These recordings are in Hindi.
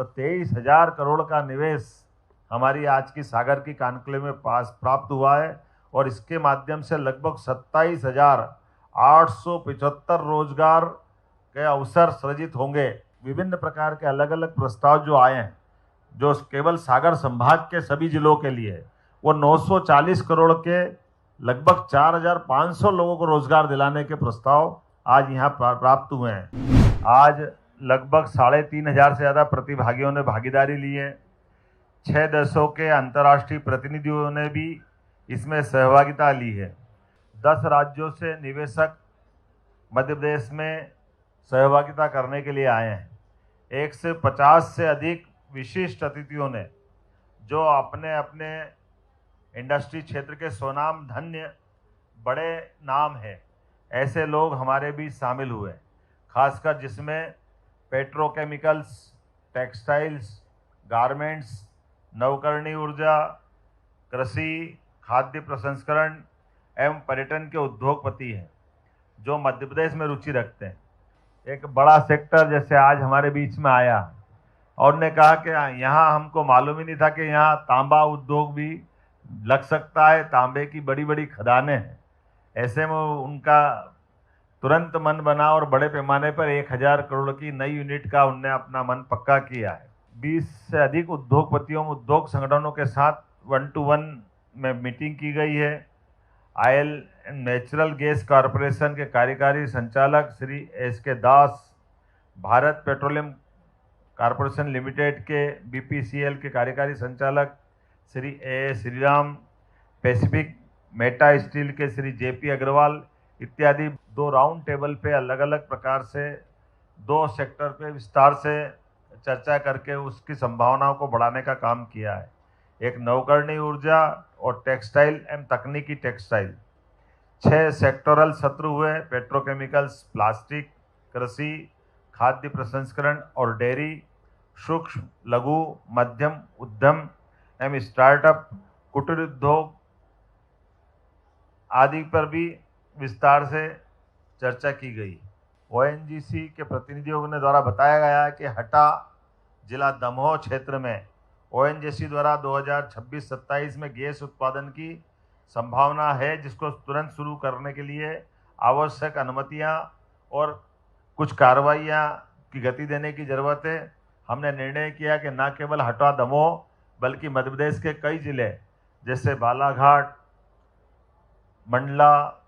तो 23,000 करोड़ का निवेश हमारी आज की सागर की कॉन्क्लेव में पास प्राप्त हुआ है और इसके माध्यम से लगभग 27,875 रोजगार के अवसर सृजित होंगे। विभिन्न प्रकार के अलग अलग प्रस्ताव जो आए हैं, जो केवल सागर संभाग के सभी जिलों के लिए, वो 940 करोड़ के लगभग 4,500 लोगों को रोजगार दिलाने के प्रस्ताव आज यहाँ प्राप्त हुए हैं। आज लगभग 3,500 से ज़्यादा प्रतिभागियों ने भागीदारी ली है। 6 देशों के अंतर्राष्ट्रीय प्रतिनिधियों ने भी इसमें सहभागिता ली है। 10 राज्यों से निवेशक मध्य प्रदेश में सहभागिता करने के लिए आए हैं। 150 से अधिक विशिष्ट अतिथियों ने, जो अपने अपने इंडस्ट्री क्षेत्र के स्वनाम धन्य बड़े नाम हैं, ऐसे लोग हमारे बीच शामिल हुए, खासकर जिसमें पेट्रोकेमिकल्स, टेक्सटाइल्स, गारमेंट्स, नवकरणीय ऊर्जा, कृषि, खाद्य प्रसंस्करण एवं पर्यटन के उद्योगपति हैं, जो मध्य प्रदेश में रुचि रखते हैं। एक बड़ा सेक्टर जैसे आज हमारे बीच में आया और ने कहा कि यहाँ हमको मालूम ही नहीं था कि यहाँ तांबा उद्योग भी लग सकता है, तांबे की बड़ी बड़ी खदानें हैं। ऐसे में उनका तुरंत मन बना और बड़े पैमाने पर 1,000 करोड़ की नई यूनिट का उनने अपना मन पक्का किया है। 20 से अधिक उद्योगपतियों, उद्योग संगठनों के साथ 1-to-1 में मीटिंग की गई है। Oil and natural gas corporation के कार्यकारी संचालक श्री SK दास, भारत पेट्रोलियम कॉरपोरेशन लिमिटेड के BPCL के कार्यकारी संचालक Shri A Shriram, Pacific Meta steel के श्री JP अग्रवाल इत्यादि 2 राउंड टेबल पे अलग अलग प्रकार से 2 सेक्टर पे विस्तार से चर्चा करके उसकी संभावनाओं को बढ़ाने का काम किया है। एक नवकरणीय ऊर्जा और टेक्सटाइल एवं तकनीकी टेक्सटाइल। 6 सेक्टोरल सत्र हुए, पेट्रोकेमिकल्स, प्लास्टिक, कृषि, खाद्य प्रसंस्करण और डेयरी, सूक्ष्म लघु मध्यम उद्यम एवं स्टार्टअप, कुटीर उद्योग आदि पर भी विस्तार से चर्चा की गई। ONGC के प्रतिनिधियों ने द्वारा बताया गया है कि हटा जिला दमोह क्षेत्र में ONGC द्वारा 2026-27 में गैस उत्पादन की संभावना है, जिसको तुरंत शुरू करने के लिए आवश्यक अनुमतियां और कुछ कार्रवाइयां की गति देने की जरूरत है। हमने निर्णय किया कि न केवल हटा दमोह बल्कि मध्य प्रदेश के कई जिले जैसे बालाघाट, मंडला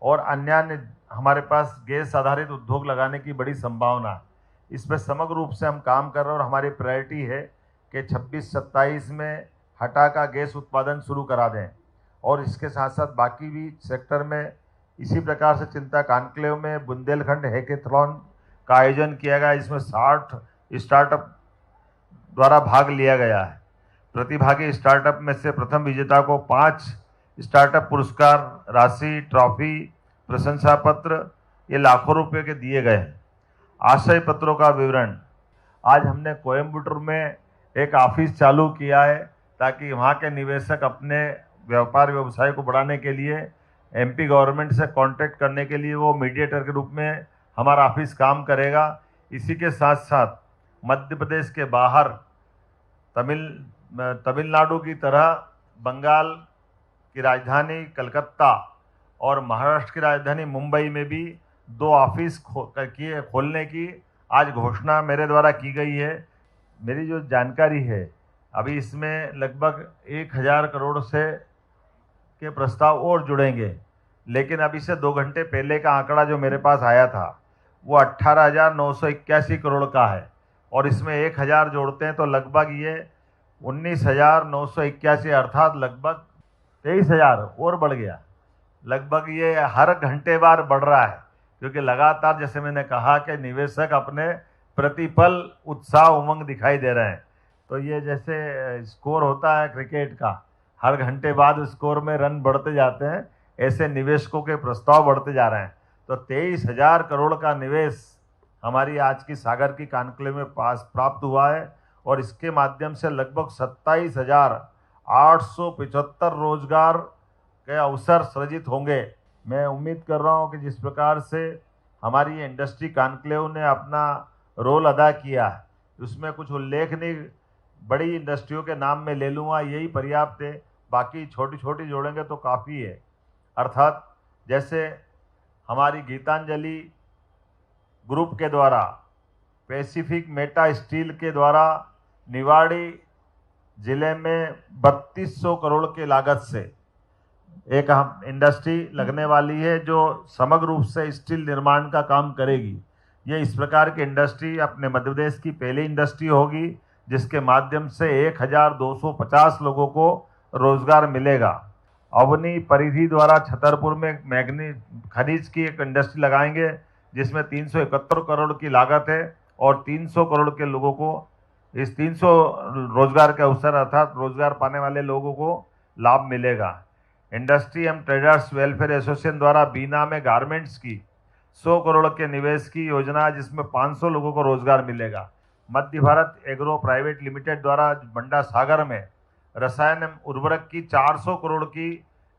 और अन्य हमारे पास गैस आधारित उद्योग लगाने की बड़ी संभावना है। इस पर समग्र रूप से हम काम कर रहे हैं और हमारी प्रायोरिटी है कि 26-27 में हटा का गैस उत्पादन शुरू करा दें और इसके साथ साथ बाकी भी सेक्टर में इसी प्रकार से चिंता कॉन्क्लेव में बुंदेलखंड हैकेथलॉन का आयोजन किया गया। इसमें 60 स्टार्टअप द्वारा भाग लिया गया है। प्रतिभागी स्टार्टअप में से प्रथम विजेता को 5 स्टार्टअप पुरस्कार राशि, ट्रॉफी, प्रशंसा पत्र, ये लाखों रुपए के दिए गए हैं। आशय पत्रों का विवरण, आज हमने कोयम्बटूर में एक ऑफिस चालू किया है ताकि वहाँ के निवेशक अपने व्यापार व्यवसाय को बढ़ाने के लिए MP गवर्नमेंट से कांटेक्ट करने के लिए वो मीडिएटर के रूप में हमारा ऑफिस काम करेगा। इसी के साथ साथ मध्य प्रदेश के बाहर तमिलनाडु की तरह बंगाल की राजधानी कलकत्ता और महाराष्ट्र की राजधानी मुंबई में भी 2 ऑफिस खोलने की आज घोषणा मेरे द्वारा की गई है। मेरी जो जानकारी है, अभी इसमें लगभग 1,000 करोड़ से के प्रस्ताव और जुड़ेंगे, लेकिन अभी से 2 घंटे पहले का आंकड़ा जो मेरे पास आया था वो 18,981 करोड़ का है और इसमें 1,000 जोड़ते हैं तो लगभग ये 19,981 अर्थात लगभग 23,000 और बढ़ गया। लगभग ये हर घंटे बार बढ़ रहा है, क्योंकि लगातार जैसे मैंने कहा कि निवेशक अपने प्रतिपल उत्साह उमंग दिखाई दे रहे हैं। तो ये जैसे स्कोर होता है क्रिकेट का, हर घंटे बाद स्कोर में रन बढ़ते जाते हैं, ऐसे निवेशकों के प्रस्ताव बढ़ते जा रहे हैं। तो 23,000 करोड़ का निवेश हमारी आज की सागर की कॉन्क्लेव में पास प्राप्त हुआ है और इसके माध्यम से लगभग 27,875 रोजगार के अवसर सृजित होंगे। मैं उम्मीद कर रहा हूं कि जिस प्रकार से हमारी इंडस्ट्री कॉन्क्लेव ने अपना रोल अदा किया है, उसमें कुछ उल्लेखनीय बड़ी इंडस्ट्रियों के नाम में ले लूँगा, यही पर्याप्त है, बाकी छोटी छोटी जोड़ेंगे तो काफ़ी है। अर्थात जैसे हमारी गीतांजलि ग्रुप के द्वारा, पैसिफिक मेटा स्टील के द्वारा निवाड़ी जिले में 3200 करोड़ के लागत से एक हम इंडस्ट्री लगने वाली है जो समग्र रूप से स्टील निर्माण का काम करेगी। ये इस प्रकार की इंडस्ट्री अपने मध्य प्रदेश की पहली इंडस्ट्री होगी जिसके माध्यम से 1250 लोगों को रोजगार मिलेगा। अवनी परिधि द्वारा छतरपुर में मैग्नीज खनिज की एक इंडस्ट्री लगाएंगे जिसमें 371 करोड़ की लागत है और 300 करोड़ के लोगों को इस 300 रोजगार के अवसर अर्थात रोजगार पाने वाले लोगों को लाभ मिलेगा। Industry and traders welfare association द्वारा बीना में गारमेंट्स की 100 करोड़ के निवेश की योजना जिसमें 500 लोगों को रोजगार मिलेगा। मध्य भारत एग्रो प्राइवेट लिमिटेड द्वारा बंडा सागर में रसायन एवं उर्वरक की 400 करोड़ की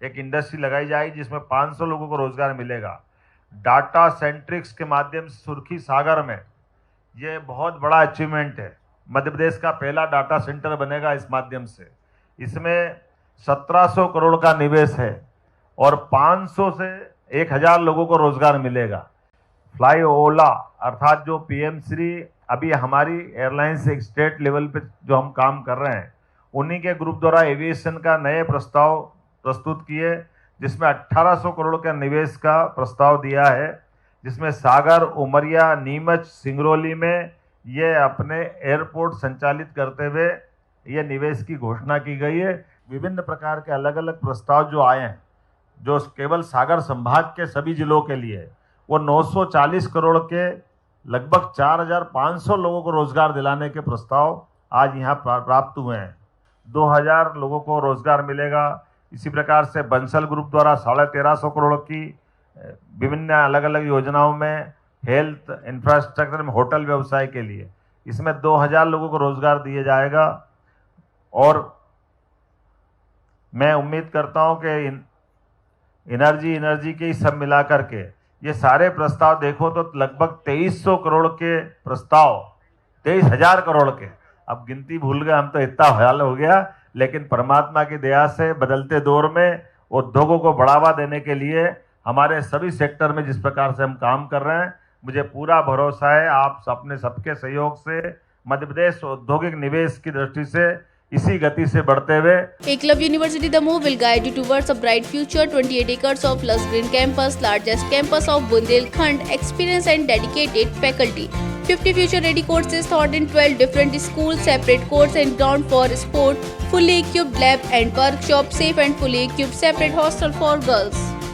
एक इंडस्ट्री लगाई जाएगी जिसमें 500 लोगों को रोजगार मिलेगा। डाटा सेंट्रिक्स के माध्यम से सुर्खी सागर में ये बहुत बड़ा अचीवमेंट है, मध्य प्रदेश का पहला डाटा सेंटर बनेगा इस माध्यम से। इसमें 1700 करोड़ का निवेश है और 500 से 1000 लोगों को रोजगार मिलेगा। फ्लाई ओला अर्थात जो पीएम श्री अभी हमारी एयरलाइंस एक स्टेट लेवल पे जो हम काम कर रहे हैं उन्हीं के ग्रुप द्वारा एविएशन का नए प्रस्ताव प्रस्तुत किए जिसमें 1800 करोड़ का निवेश का प्रस्ताव दिया है, जिसमें सागर, उमरिया, नीमच, सिंगरौली में ये अपने एयरपोर्ट संचालित करते हुए ये निवेश की घोषणा की गई है। विभिन्न प्रकार के अलग अलग प्रस्ताव जो आए हैं जो केवल सागर संभाग के सभी जिलों के लिए है, वो 940 करोड़ के लगभग 4500 लोगों को रोजगार दिलाने के प्रस्ताव आज यहाँ प्राप्त हुए हैं। 2000 लोगों को रोजगार मिलेगा। इसी प्रकार से बंसल ग्रुप द्वारा 1350 करोड़ की विभिन्न अलग अलग योजनाओं में हेल्थ इंफ्रास्ट्रक्चर में होटल व्यवसाय के लिए इसमें 2000 लोगों को रोजगार दिया जाएगा। और मैं उम्मीद करता हूं कि एनर्जी के सब मिला करके ये सारे प्रस्ताव देखो तो लगभग 2300 करोड़ के प्रस्ताव, 23,000 करोड़ के, अब गिनती भूल गए हम तो, इतना ख्याल हो गया। लेकिन परमात्मा की दया से बदलते दौर में उद्योगों को बढ़ावा देने के लिए हमारे सभी सेक्टर में जिस प्रकार से हम काम कर रहे हैं, मुझे पूरा भरोसा है आप अपने सबके सहयोग से मध्य प्रदेश औद्योगिक निवेश की दृष्टि से इसी गति से बढ़ते हुए Eklavya University Damoh will guide you towards a bright future. 28 acres of lush green campus, largest campus of Bundelkhand, experienced and dedicated faculty. 50 future-ready courses taught in 12 different schools, separate courts and ground for sport, fully equipped lab and workshop, safe and fully equipped separate hostel for girls.